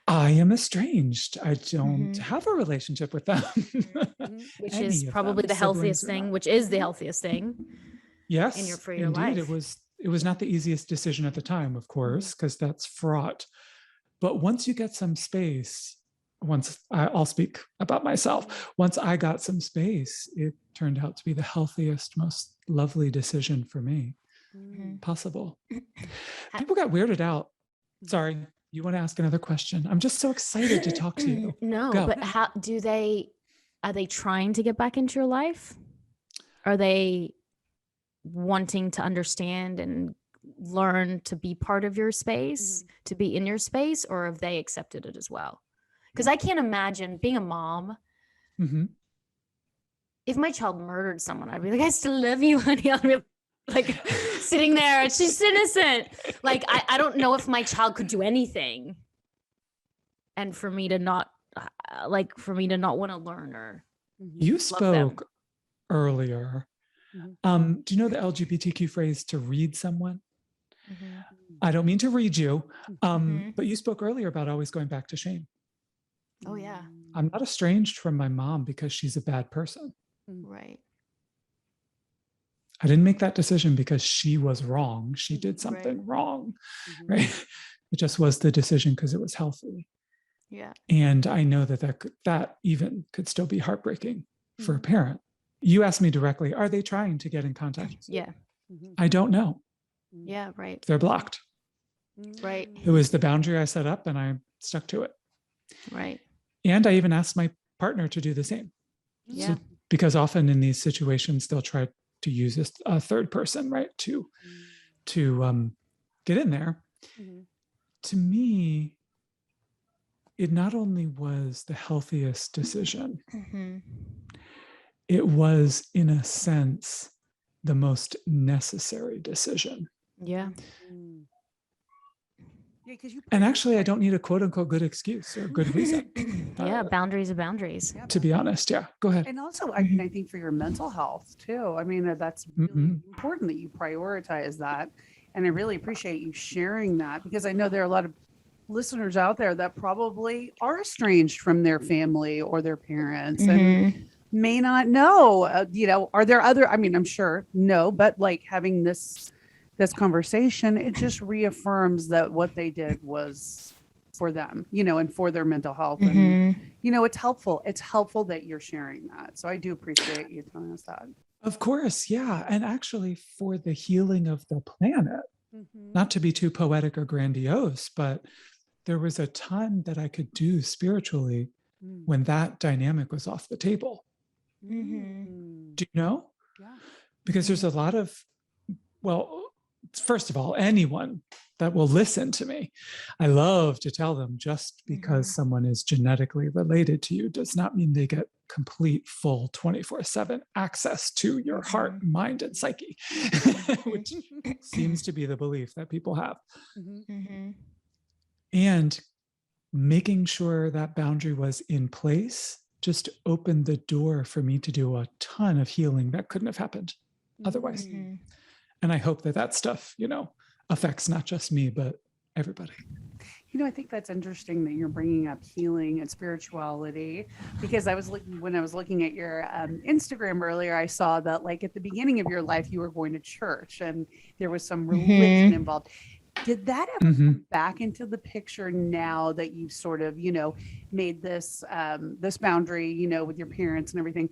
[SPEAKER 3] I am estranged. I don't have a relationship with them.
[SPEAKER 1] Which is probably the healthiest thing, which is the healthiest thing.
[SPEAKER 3] Yes,
[SPEAKER 1] for your
[SPEAKER 3] indeed.
[SPEAKER 1] life.
[SPEAKER 3] It was not the easiest decision at the time, of course, because that's fraught. But once you get some space, I'll speak about myself. Once I got some space, it turned out to be the healthiest, most lovely decision for me possible. People got weirded out. Sorry, you want to ask another question? I'm just so excited to talk to you.
[SPEAKER 1] No,
[SPEAKER 3] Go.
[SPEAKER 1] but are they trying to get back into your life? Are they wanting to understand and learn to be part of your space, to be in your space, or have they accepted it as well? Because I can't imagine being a mom. If my child murdered someone, I'd be like, I still love you, honey. I'd be like sitting there, she's innocent. Like, I don't know if my child could do anything. And for me to not want to learn or
[SPEAKER 3] you spoke earlier. Do you know the LGBTQ phrase to read someone? I don't mean to read you, but you spoke earlier about always going back to shame.
[SPEAKER 1] Oh, yeah.
[SPEAKER 3] I'm not estranged from my mom because she's a bad person.
[SPEAKER 1] Right.
[SPEAKER 3] I didn't make that decision because she was wrong. She did something wrong, right? It just was the decision because it was healthy.
[SPEAKER 1] Yeah.
[SPEAKER 3] And I know that even could still be heartbreaking for a parent. You asked me directly, are they trying to get in contact with you?
[SPEAKER 1] Yeah.
[SPEAKER 3] I don't know.
[SPEAKER 1] Yeah, right.
[SPEAKER 3] They're blocked.
[SPEAKER 1] Right.
[SPEAKER 3] It was the boundary I set up and I stuck to it.
[SPEAKER 1] Right.
[SPEAKER 3] And I even asked my partner to do the same.
[SPEAKER 1] Yeah.
[SPEAKER 3] Because often in these situations, they'll try to use a third person, right, to get in there. To me, it not only was the healthiest decision, it was, in a sense, the most necessary decision.
[SPEAKER 1] Yeah.
[SPEAKER 3] And actually, I don't need a quote unquote good excuse or good reason.
[SPEAKER 1] Yeah, boundaries are boundaries.
[SPEAKER 3] To be honest, yeah. Go ahead.
[SPEAKER 2] And also, I mean, I think for your mental health too. I mean, that's really important that you prioritize that. And I really appreciate you sharing that, because I know there are a lot of listeners out there that probably are estranged from their family or their parents and may not know, are there other, I mean, I'm sure no, but like having this conversation, it just reaffirms that what they did was for them, and for their mental health. And, it's helpful. It's helpful that you're sharing that. So I do appreciate you telling us that.
[SPEAKER 3] Of course. Yeah. And actually for the healing of the planet, not to be too poetic or grandiose, but there was a ton that I could do spiritually when that dynamic was off the table. Do you know?
[SPEAKER 2] Yeah.
[SPEAKER 3] Because there's a lot of, well, first of all, anyone that will listen to me, I love to tell them, just because someone is genetically related to you does not mean they get complete, full 24/7 access to your heart, mind, and psyche, which seems to be the belief that people have. And making sure that boundary was in place just opened the door for me to do a ton of healing that couldn't have happened otherwise. And I hope that stuff, affects not just me, but everybody.
[SPEAKER 2] I think that's interesting that you're bringing up healing and spirituality, because when I was looking at your Instagram earlier, I saw that like at the beginning of your life, you were going to church and there was some religion involved. Did that ever come back into the picture now that you've sort of, made this boundary, with your parents and everything?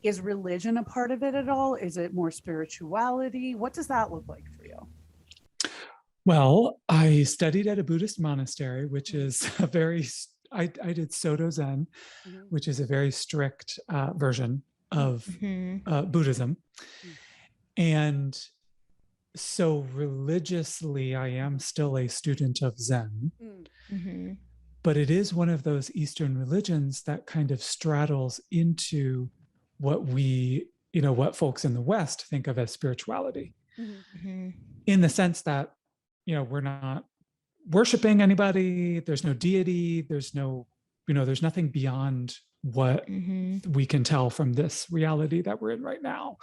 [SPEAKER 2] Is religion a part of it at all? Is it more spirituality? What does that look like for you?
[SPEAKER 3] Well, I studied at a Buddhist monastery, which is a very I did Soto Zen, which is a very strict version of Buddhism. And so religiously, I am still a student of Zen, but it is one of those Eastern religions that kind of straddles into what we, what folks in the West think of as spirituality, in the sense that, we're not worshiping anybody. There's no deity. There's no, there's nothing beyond what we can tell from this reality that we're in right now,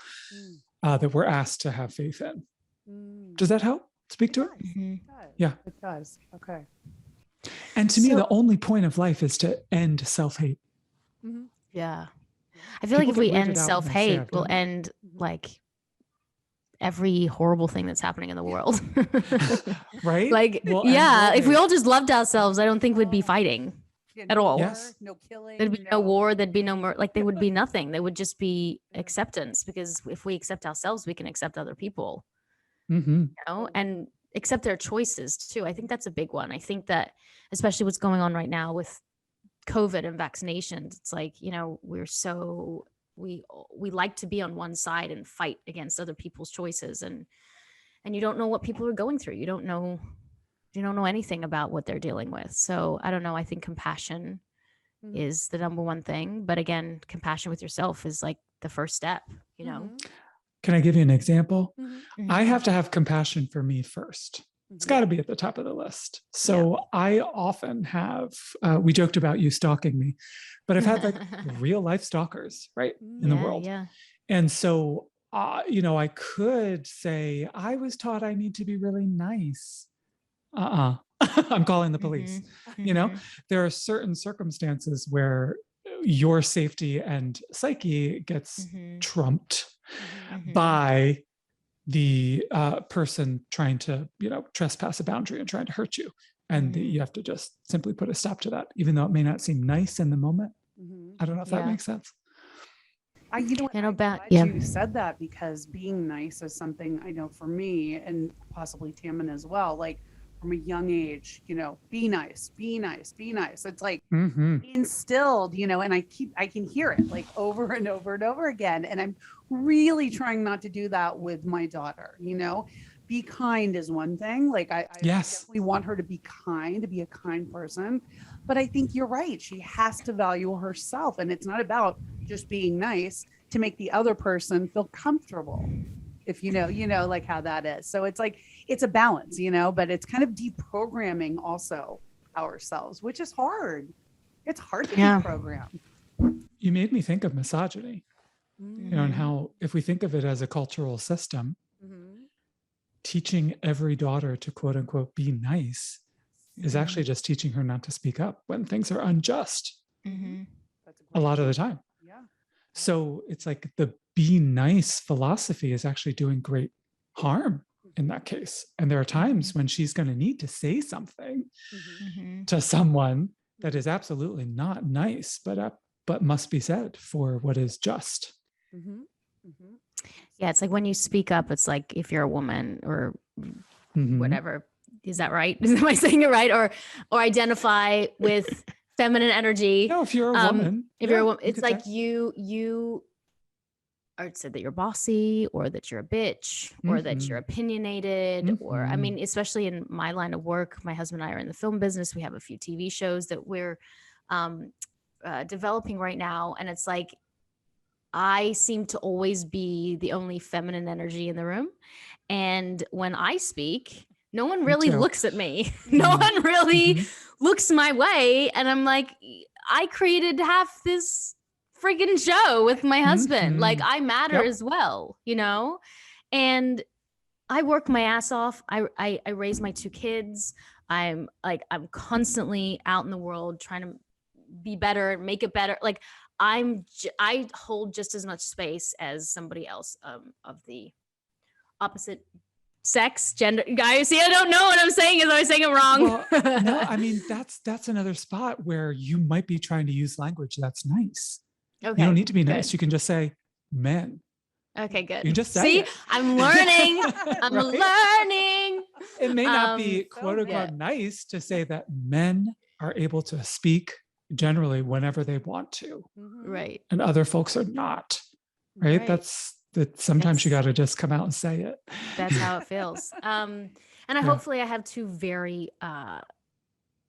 [SPEAKER 3] that we're asked to have faith in. Does that help? Speak to it? Yeah.
[SPEAKER 2] It does. Okay.
[SPEAKER 3] And to me, the only point of life is to end self-hate.
[SPEAKER 1] Yeah. I feel like if we end self-hate, we'll end like every horrible thing that's happening in the world.
[SPEAKER 3] Right?
[SPEAKER 1] Like, if we all just loved ourselves, I don't think we'd be fighting at all.
[SPEAKER 3] Yes.
[SPEAKER 2] No killing.
[SPEAKER 1] There'd be no war. There'd be no more, like there would be nothing. There would just be acceptance, because if we accept ourselves, we can accept other people, and accept their choices too. I think that's a big one. I think that especially what's going on right now with COVID and vaccinations, it's like, we like to be on one side and fight against other people's choices, and you don't know what people are going through. You don't know anything about what they're dealing with. So I don't know. I think compassion is the number one thing, but again, compassion with yourself is like the first step,
[SPEAKER 3] Can I give you an example? I have to have compassion for me first. It's got to be at the top of the list. So I often have, we joked about you stalking me, but I've had like real life stalkers, right, in the world.
[SPEAKER 1] Yeah.
[SPEAKER 3] And so, I could say, I was taught I need to be really nice. I'm calling the police. There are certain circumstances where your safety and psyche gets trumped by the person trying to, trespass a boundary and trying to hurt you. And you have to just simply put a stop to that, even though it may not seem nice in the moment. I don't know if that makes sense.
[SPEAKER 2] I'm glad you said that, because being nice is something I know for me, and possibly Tammin as well, like from a young age, be nice, be nice, be nice. It's like instilled, and I can hear it like over and over and over again. And I'm really trying not to do that with my daughter. Be kind is one thing. Like I definitely want her to be kind, to be a kind person. But I think you're right. She has to value herself. And it's not about just being nice to make the other person feel comfortable. If you know, like how that is. So it's like, it's a balance, but it's kind of deprogramming also ourselves, which is hard. It's hard to deprogram.
[SPEAKER 3] You made me think of misogyny, and how, if we think of it as a cultural system, teaching every daughter to quote unquote be nice is actually just teaching her not to speak up when things are unjust a lot of the time. So it's like the be nice philosophy is actually doing great harm in that case. And there are times when she's going to need to say something to someone that is absolutely not nice, but must be said for what is just.
[SPEAKER 1] Yeah, it's like when you speak up, it's like if you're a woman or whatever. Is that right? Am I saying it right? Or identify with feminine energy.
[SPEAKER 3] No, if you're a woman.
[SPEAKER 1] If you're a woman, it's like you are said that you're bossy, or that you're a bitch, or that you're opinionated, or I mean, especially in my line of work, my husband and I are in the film business. We have a few TV shows that we're developing right now. And it's like, I seem to always be the only feminine energy in the room. And when I speak, no one really looks at me. No one really looks my way. And I'm like, I created half this freaking show with my husband. Like, I matter as well, and I work my ass off. I raise my 2 kids. I'm constantly out in the world trying to be better and make it better. Like I hold just as much space as somebody else of the opposite sex, gender. Guys, see, I don't know what I'm saying. Is I saying it wrong?
[SPEAKER 3] Well, no, I mean, that's another spot where you might be trying to use language that's nice. Okay. You don't need to be nice. You can just say men.
[SPEAKER 1] Okay, good.
[SPEAKER 3] You just say
[SPEAKER 1] See,
[SPEAKER 3] it.
[SPEAKER 1] I'm learning. I'm learning.
[SPEAKER 3] It may not be quote unquote nice to say that men are able to speak generally whenever they want to.
[SPEAKER 1] Right.
[SPEAKER 3] And other folks are not. Right. That's that sometimes you got to just come out and say it.
[SPEAKER 1] That's how it feels. And hopefully I have two very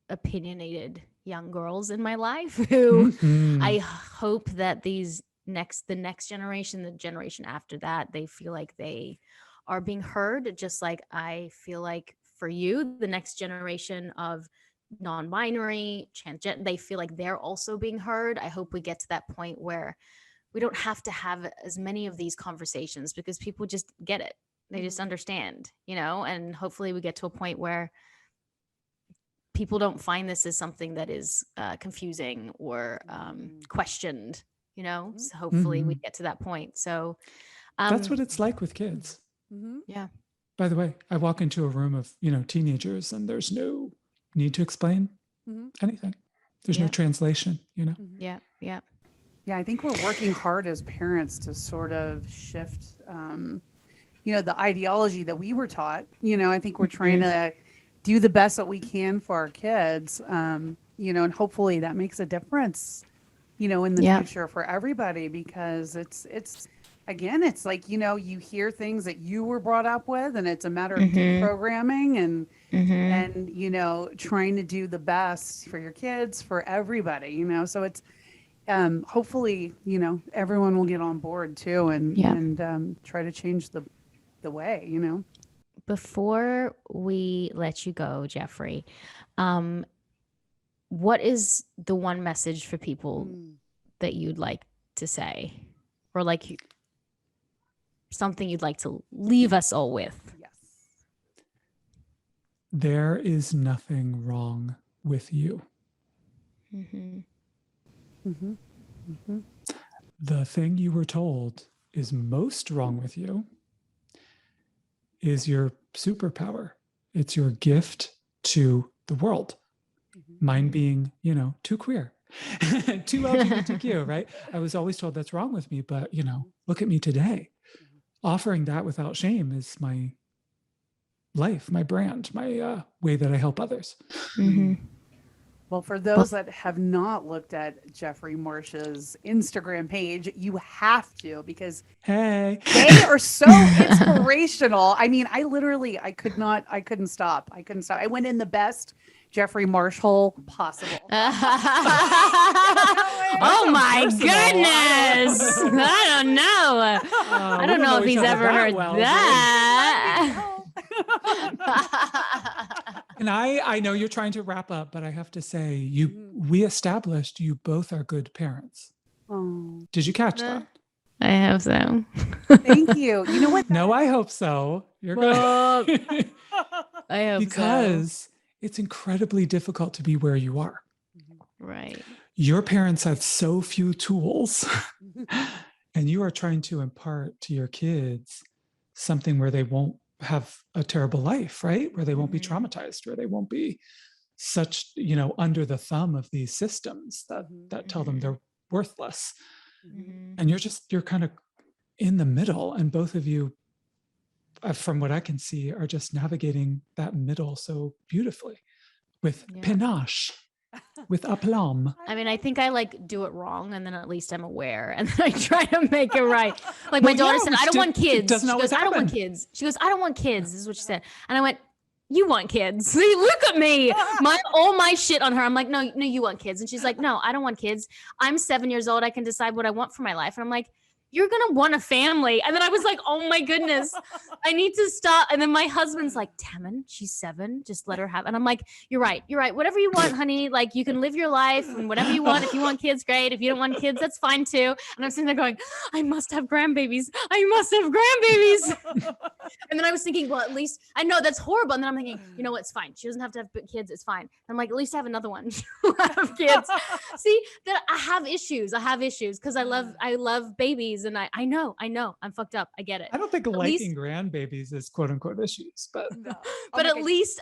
[SPEAKER 1] opinionated young girls in my life who I hope that the next generation, the generation after that, they feel like they are being heard, just like I feel like for you, the next generation of non-binary, transgender, they feel like they're also being heard. I hope we get to that point where we don't have to have as many of these conversations because people just get it. They just understand, and hopefully we get to a point where people don't find this as something that is confusing or questioned, So hopefully we get to that point. So
[SPEAKER 3] that's what it's like with kids.
[SPEAKER 1] Yeah.
[SPEAKER 3] By the way, I walk into a room of, teenagers and there's no need to explain anything. There's no translation,
[SPEAKER 1] Yeah. Yeah.
[SPEAKER 2] Yeah, I think we're working hard as parents to sort of shift, the ideology that we were taught. I think we're trying to do the best that we can for our kids, and hopefully that makes a difference, in the future for everybody, because it's again, it's like, you hear things that you were brought up with, and it's a matter of deprogramming and trying to do the best for your kids, for everybody, so it's, hopefully, everyone will get on board too and try to change the way,
[SPEAKER 1] Before we let you go, Jeffrey, what is the one message for people that you'd like to say, or something you'd like to leave us all with?
[SPEAKER 2] Yes.
[SPEAKER 3] There is nothing wrong with you. The thing you were told is most wrong with you is your superpower. It's your gift to the world. Mine being, too queer, too LGBTQ, right? I was always told that's wrong with me, but, look at me today. Offering that without shame is my life, my brand, my way that I help others.
[SPEAKER 2] Well, for those that have not looked at Jeffrey Marsh's Instagram page, you have to, because they are so inspirational. I mean, I couldn't stop. I went in the best Jeffrey Marsh hole possible.
[SPEAKER 1] Oh my goodness. I don't know. I don't know if he's ever heard that.
[SPEAKER 3] And I know you're trying to wrap up, but I have to say, we established you both are good parents.
[SPEAKER 2] Oh.
[SPEAKER 3] Did you catch that?
[SPEAKER 1] I hope so.
[SPEAKER 2] Thank you. You know what?
[SPEAKER 3] No, I hope so. You're good.
[SPEAKER 1] I hope
[SPEAKER 3] because it's incredibly difficult to be where you are.
[SPEAKER 1] Right.
[SPEAKER 3] Your parents had so few tools, and you are trying to impart to your kids something where they won't have a terrible life, right? Where they won't be traumatized, where they won't be such, under the thumb of these systems that tell them they're worthless. And you're kind of in the middle, and both of you, from what I can see, are just navigating that middle so beautifully with panache, with aplomb.
[SPEAKER 1] I mean, I think I do it wrong, and then at least I'm aware, and then I try to make it right. Like my daughter said, I don't want kids. She goes, I don't want kids. She goes, I don't want kids. This is what she said. And I went, you want kids. See, look at me. All my shit on her. I'm like, no, you want kids. And she's like, no, I don't want kids. I'm 7 years old. I can decide what I want for my life. And I'm like, you're going to want a family. And then I was like, oh my goodness, I need to stop. And then my husband's like, Tammin, she's 7. Just let her have. And I'm like, you're right. Whatever you want, honey. Like, you can live your life and whatever you want. If you want kids, great. If you don't want kids, that's fine too. And I'm sitting there going, I must have grandbabies. And then I was thinking, well, at least I know that's horrible. And then I'm thinking, you know what? It's fine. She doesn't have to have kids. It's fine. I'm like, at least I have another one. She'll have kids. See, that I have issues because I love babies. And I know I'm fucked up. I get it.
[SPEAKER 3] I don't think liking grandbabies is quote unquote issues, but
[SPEAKER 1] but at least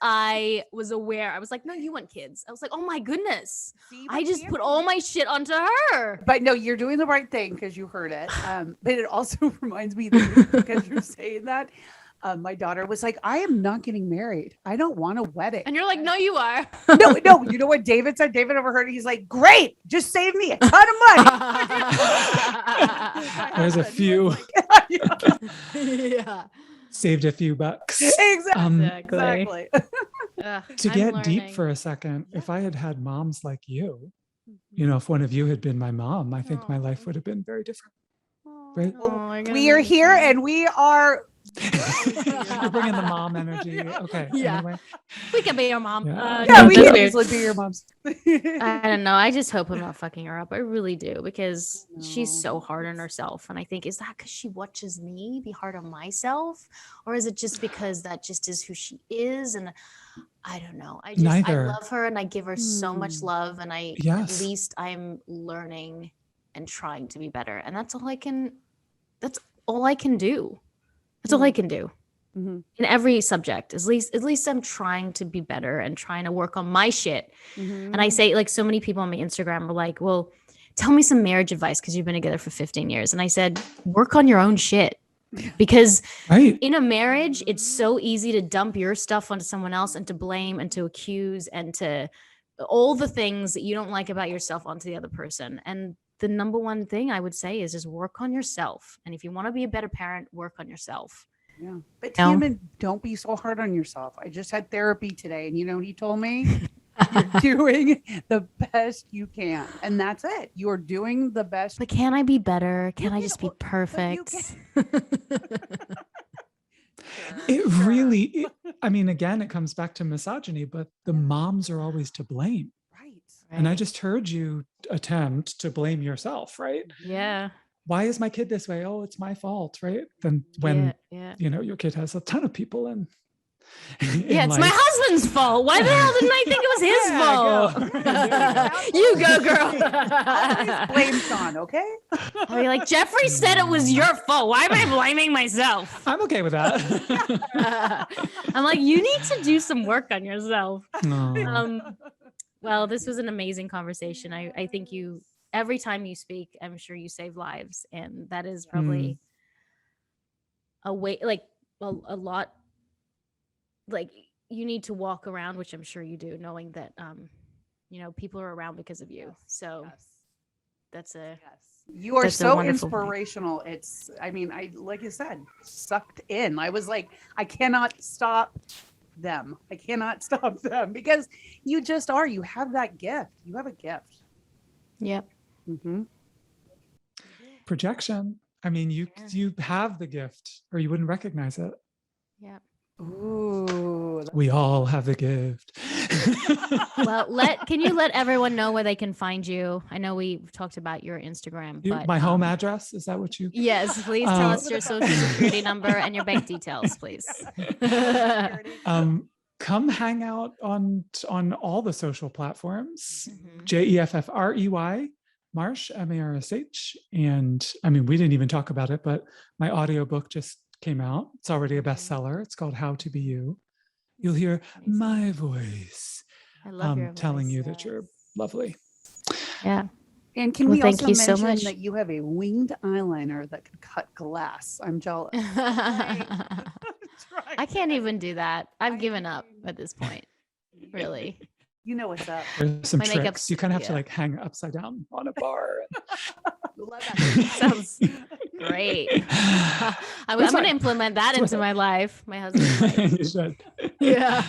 [SPEAKER 1] I was aware. I was like, no, you want kids. I was like, oh my goodness. I just put all my shit onto her.
[SPEAKER 2] But no, you're doing the right thing because you heard it. But it also reminds me that because you're saying that, my daughter was like, I am not getting married. I don't want a wedding.
[SPEAKER 1] And you're like, no, you are.
[SPEAKER 2] No. You know what David said? David overheard it. He's like, great. Just save me a ton of money.
[SPEAKER 3] There's a few.
[SPEAKER 1] Yeah.
[SPEAKER 3] Saved a few bucks.
[SPEAKER 2] Exactly.
[SPEAKER 3] To get deep for a second, if I had had moms like you, you know, if one of you had been my mom, I think my life would have been very different. Right?
[SPEAKER 2] We are here and we are.
[SPEAKER 3] You're bringing the mom energy. Okay.
[SPEAKER 1] Yeah.
[SPEAKER 3] Anyway.
[SPEAKER 1] We can be your mom.
[SPEAKER 2] Yeah, we can easily be your moms.
[SPEAKER 1] I don't know. I just hope I'm not fucking her up. I really do, because she's so hard on herself. And I think, is that because she watches me be hard on myself? Or is it just because that just is who she is? And I don't know. I love her and I give her so much love. And at least I'm learning and trying to be better. And that's all I can do. That's all I can do. In every subject. At least I'm trying to be better and trying to work on my shit. And I say, like, so many people on my Instagram are like, well, tell me some marriage advice because you've been together for 15 years. And I said, work on your own shit. Because in a marriage, it's so easy to dump your stuff onto someone else and to blame and to accuse and to all the things that you don't like about yourself onto the other person. And the number one thing I would say is just work on yourself. And if you want to be a better parent, work on yourself.
[SPEAKER 2] Yeah. But Timon, don't be so hard on yourself. I just had therapy today, and you know what he told me? You're doing the best you can. And that's it. You're doing the best.
[SPEAKER 1] But can I be better? Can I just be perfect?
[SPEAKER 3] I mean, again, it comes back to misogyny, but the moms are always to blame.
[SPEAKER 2] Right.
[SPEAKER 3] And I just heard you attempt to blame yourself, right?
[SPEAKER 1] Yeah.
[SPEAKER 3] Why is my kid this way? Oh, it's my fault, right? Then when you know your kid has a ton of people in
[SPEAKER 1] it's life. My husband's fault. Why the hell didn't I think it was his fault? You go, girl.
[SPEAKER 2] Blame Sean, okay?
[SPEAKER 1] I'll be like, Jeffrey said it was your fault. Why am I blaming myself?
[SPEAKER 3] I'm okay with that.
[SPEAKER 1] I'm like, you need to do some work on yourself. Well, this was an amazing conversation. I think every time you speak, I'm sure you save lives. And that is probably a way, like a lot, like you need to walk around, which I'm sure you do, knowing that, you know, people are around because of you. So
[SPEAKER 2] you are so inspirational. I mean, like you said, sucked in. I was like, I cannot stop them. Because you just are. You have that gift. You have a gift.
[SPEAKER 1] Yep.
[SPEAKER 3] Projection. I mean, you have the gift, or you wouldn't recognize it.
[SPEAKER 1] Yep.
[SPEAKER 2] Ooh.
[SPEAKER 3] We all have the gift.
[SPEAKER 1] Well, can you let everyone know where they can find you? I know we've talked about your Instagram, but
[SPEAKER 3] my home address, is that what you?
[SPEAKER 1] Yes, please tell us your social security number and your bank details, please.
[SPEAKER 3] Come hang out on all the social platforms. JEFFREY, Marsh, MARSH. And I mean, we didn't even talk about it, but my audiobook just came out. It's already a bestseller. It's called How to Be You. You'll hear my voice.
[SPEAKER 1] I love your voice.
[SPEAKER 3] Telling you that you're lovely.
[SPEAKER 1] Yeah.
[SPEAKER 2] And can we also mention that you have a winged eyeliner that can cut glass? I'm jealous.
[SPEAKER 1] I can't even do that. I've given up at this point. Really.
[SPEAKER 2] You know what's up.
[SPEAKER 3] There's some tricks. You kind of have to like hang upside down on a bar.
[SPEAKER 1] Sounds great. I'm going to implement that into my life. My husband's life.
[SPEAKER 3] You should.
[SPEAKER 1] Yeah.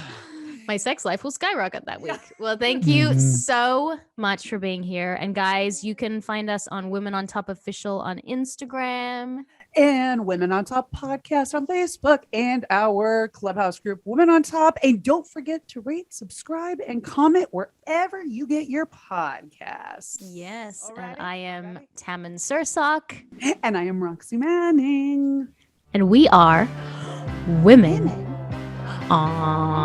[SPEAKER 1] My sex life will skyrocket that week. Well, thank you so much for being here. And guys, you can find us on Women on Top Official on Instagram.
[SPEAKER 2] And Women on Top Podcast on Facebook, and our Clubhouse group, Women on Top. And don't forget to rate, subscribe, and comment wherever you get your podcasts.
[SPEAKER 1] Yes. And I am Tammin Sursock.
[SPEAKER 2] And I am Roxy Manning.
[SPEAKER 1] And we are Women on